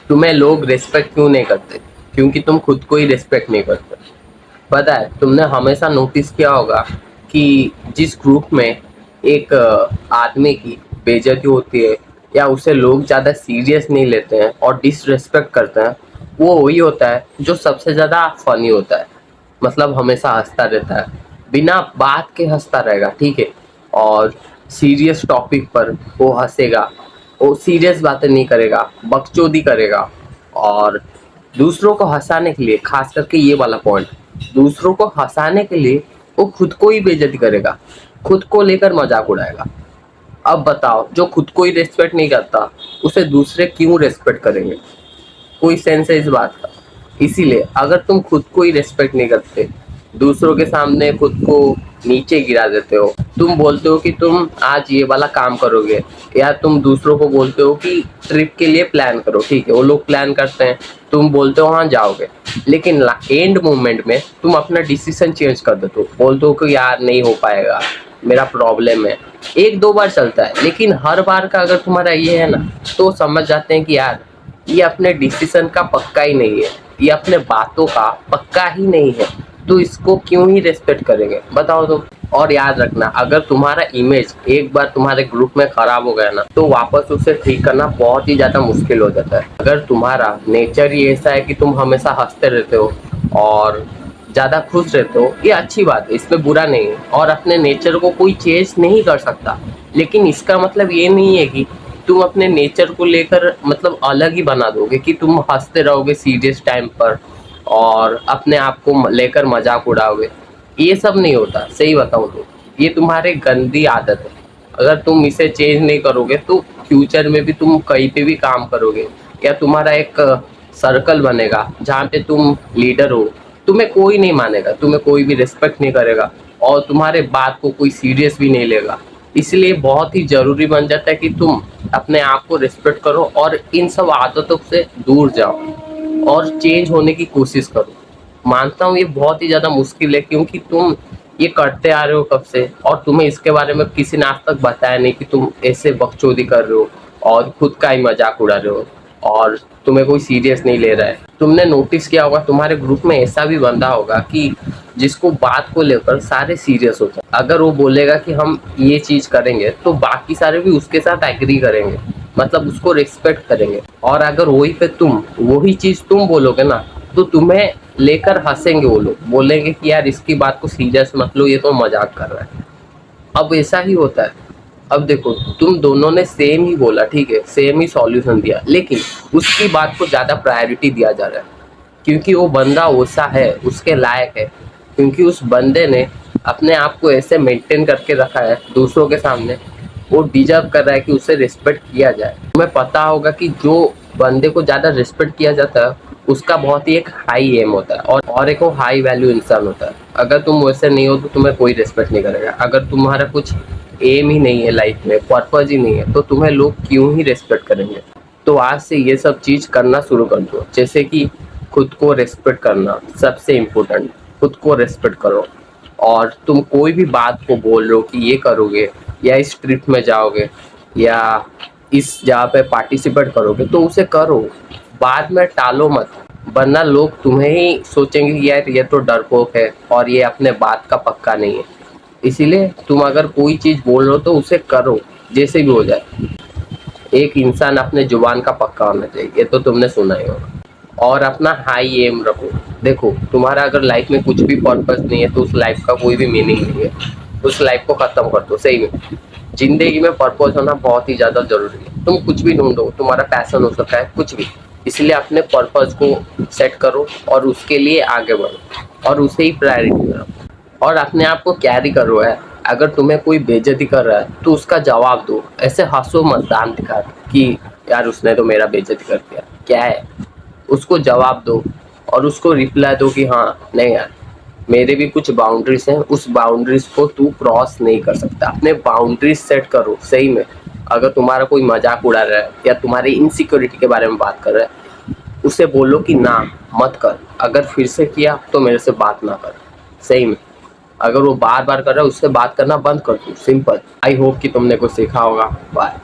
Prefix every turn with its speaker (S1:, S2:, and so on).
S1: तुम्हें लोग रिस्पेक्ट क्यों नहीं करते? क्योंकि तुम खुद को ही रिस्पेक्ट नहीं करते। पता है, तुमने हमेशा नोटिस किया होगा कि जिस ग्रुप में एक आदमी की बेइज्जती होती है या उसे लोग ज़्यादा सीरियस नहीं लेते हैं और डिसरिस्पेक्ट करते हैं, वो वही होता है जो सबसे ज़्यादा फनी होता है। मतलब हमेशा हंसता रहता है, बिना बात के हंसता रहेगा, ठीक है। और सीरियस टॉपिक पर वो हंसेगा, वो सीरियस बातें नहीं करेगा, बकचोदी करेगा। और दूसरों को हंसाने के लिए, खास करके ये वाला पॉइंट, दूसरों को हंसाने के लिए वो खुद को ही बेइज्जती करेगा, खुद को लेकर मजाक उड़ाएगा। अब बताओ, जो खुद को ही रेस्पेक्ट नहीं करता उसे दूसरे क्यों रेस्पेक्ट करेंगे? कोई सेंस है इस बात का? इसीलिए अगर तुम खुद को ही रेस्पेक्ट नहीं करते, दूसरों के सामने खुद को नीचे गिरा देते हो, तुम बोलते हो कि तुम आज ये वाला काम करोगे, या तुम दूसरों को बोलते हो कि ट्रिप के लिए प्लान करो, ठीक है, वो लोग प्लान करते हैं, तुम बोलते हो हाँ जाओगे, लेकिन एंड मोमेंट में तुम अपना डिसीजन चेंज कर देते हो, बोलते हो कि यार नहीं हो पाएगा, मेरा प्रॉब्लम है। एक दो बार चलता है, लेकिन हर बार का अगर तुम्हारा ये है ना, तो समझ जाते हैं कि यार ये अपने डिसीजन का पक्का ही नहीं है, ये अपने बातों का पक्का ही नहीं है, तो इसको क्यों ही रेस्पेक्ट करेंगे, बताओ तुम। और याद रखना, अगर तुम्हारा इमेज एक बार तुम्हारे ग्रुप में खराब हो गया ना, तो वापस उसे ठीक करना बहुत ही ज़्यादा मुश्किल हो जाता है। अगर तुम्हारा नेचर ही ऐसा है कि तुम हमेशा हंसते रहते हो और ज़्यादा खुश रहते हो, ये अच्छी बात है, इसमें बुरा नहीं है, और अपने नेचर को कोई चेंज नहीं कर सकता। लेकिन इसका मतलब ये नहीं है कि तुम अपने नेचर को लेकर मतलब अलग ही बना दोगे, कि तुम हंसते रहोगे सीरियस टाइम पर और अपने आप को लेकर मजाक उड़ाओगे। ये सब नहीं होता, सही बताऊँ तो ये तुम्हारी गंदी आदत है। अगर तुम इसे चेंज नहीं करोगे तो फ्यूचर में भी तुम कहीं पे भी काम करोगे, या तुम्हारा एक सर्कल बनेगा जहाँ पे तुम लीडर हो, तुम्हें कोई नहीं मानेगा, तुम्हें कोई भी रिस्पेक्ट नहीं करेगा, और तुम्हारे बात को कोई सीरियस भी नहीं लेगा। इसलिए बहुत ही ज़रूरी बन जाता है कि तुम अपने आप को रिस्पेक्ट करो और इन सब आदतों से दूर जाओ और चेंज होने की कोशिश करो। मानता हूँ ये बहुत ही ज़्यादा मुश्किल है, क्योंकि तुम ये करते आ रहे हो कब से, और तुम्हें इसके बारे में किसी ने आज तक बताया नहीं कि तुम ऐसे बकचोदी कर रहे हो और खुद का ही मजाक उड़ा रहे हो और तुम्हें कोई सीरियस नहीं ले रहा है। तुमने नोटिस किया होगा, तुम्हारे ग्रुप में ऐसा भी बंदा होगा कि जिसको बात को लेकर सारे सीरियस होते हैं। अगर वो बोलेगा कि हम ये चीज़ करेंगे, तो बाकी सारे भी उसके साथ एग्री करेंगे, मतलब उसको रिस्पेक्ट करेंगे। और अगर वही पे तुम वही चीज़ तुम बोलोगे ना, तो तुम्हें लेकर हंसेंगे, वो लोग बोलेंगे कि यार इसकी बात को सीरियस मत लो, ये तो मजाक कर रहा है। अब ऐसा ही होता है। अब देखो, तुम दोनों ने सेम ही बोला, ठीक है, सेम ही सॉल्यूशन दिया, लेकिन उसकी बात को ज़्यादा प्रायोरिटी दिया जा रहा है, क्योंकि वो बंदा वैसा है, उसके लायक है, क्योंकि उस बंदे ने अपने आप को ऐसे मेंटेन करके रखा है दूसरों के सामने, वो डिजर्व कर रहा है कि उसे रिस्पेक्ट किया जाए। तुम्हें पता होगा कि जो बंदे को ज़्यादा रिस्पेक्ट किया जाता है उसका बहुत ही एक हाई एम होता है, और एक वो हाई वैल्यू इंसान होता है। अगर तुम वैसे नहीं हो तो तुम्हें कोई रिस्पेक्ट नहीं करेगा। अगर तुम्हारा कुछ एम ही नहीं है लाइफ में, पर्पज ही नहीं है, तो तुम्हें लोग क्यों ही रिस्पेक्ट करेंगे? तो आज से ये सब चीज़ करना शुरू कर दो, जैसे कि खुद को रिस्पेक्ट करना सबसे इम्पोर्टेंट। खुद को रिस्पेक्ट करो, और तुम कोई भी बात को बोल रहे हो कि ये करोगे या इस ट्रिप में जाओगे या इस जगह पे पार्टिसिपेट करोगे, तो उसे करो, बाद में टालो मत, वरना लोग तुम्हें ही सोचेंगे कि यार ये तो डरपोक है और ये अपने बात का पक्का नहीं है। इसीलिए तुम अगर कोई चीज़ बोल रहे हो तो उसे करो, जैसे भी हो जाए। एक इंसान अपने जुबान का पक्का होना चाहिए, ये तो तुमने सुना ही होगा। और अपना हाई एम रखो। देखो, तुम्हारा अगर लाइफ में कुछ भी पर्पस नहीं है तो उस लाइफ का कोई भी मीनिंग नहीं है, उस लाइफ को ख़त्म कर दो। सही में जिंदगी में पर्पस होना बहुत ही ज़्यादा ज़रूरी है। तुम कुछ भी ढूंढो, तुम्हारा पैशन हो सकता है, कुछ भी, इसलिए अपने पर्पस को सेट करो और उसके लिए आगे बढ़ो और उसे ही प्रायोरिटी करो, और अपने आप को कैरी करो। है, अगर तुम्हें कोई बेइज्जती कर रहा है तो उसका जवाब दो, ऐसे हंसो मत दांत दिखा के कि यार उसने तो मेरा बेइज्जती कर दिया, क्या है। उसको जवाब दो और उसको रिप्लाई दो कि हाँ नहीं यार, मेरे भी कुछ बाउंड्रीज हैं, उस बाउंड्रीज को तू क्रॉस नहीं कर सकता। अपने बाउंड्रीज सेट करो। सही में अगर तुम्हारा कोई मजाक उड़ा रहा है या तुम्हारी इनसिक्योरिटी के बारे में बात कर रहा है, उसे बोलो कि ना मत कर, अगर फिर से किया तो मेरे से बात ना कर। सही में अगर वो बार बार कर रहा है, उससे बात करना बंद कर दो, सिंपल। आई होप कि तुमने कुछ सीखा होगा। बाय।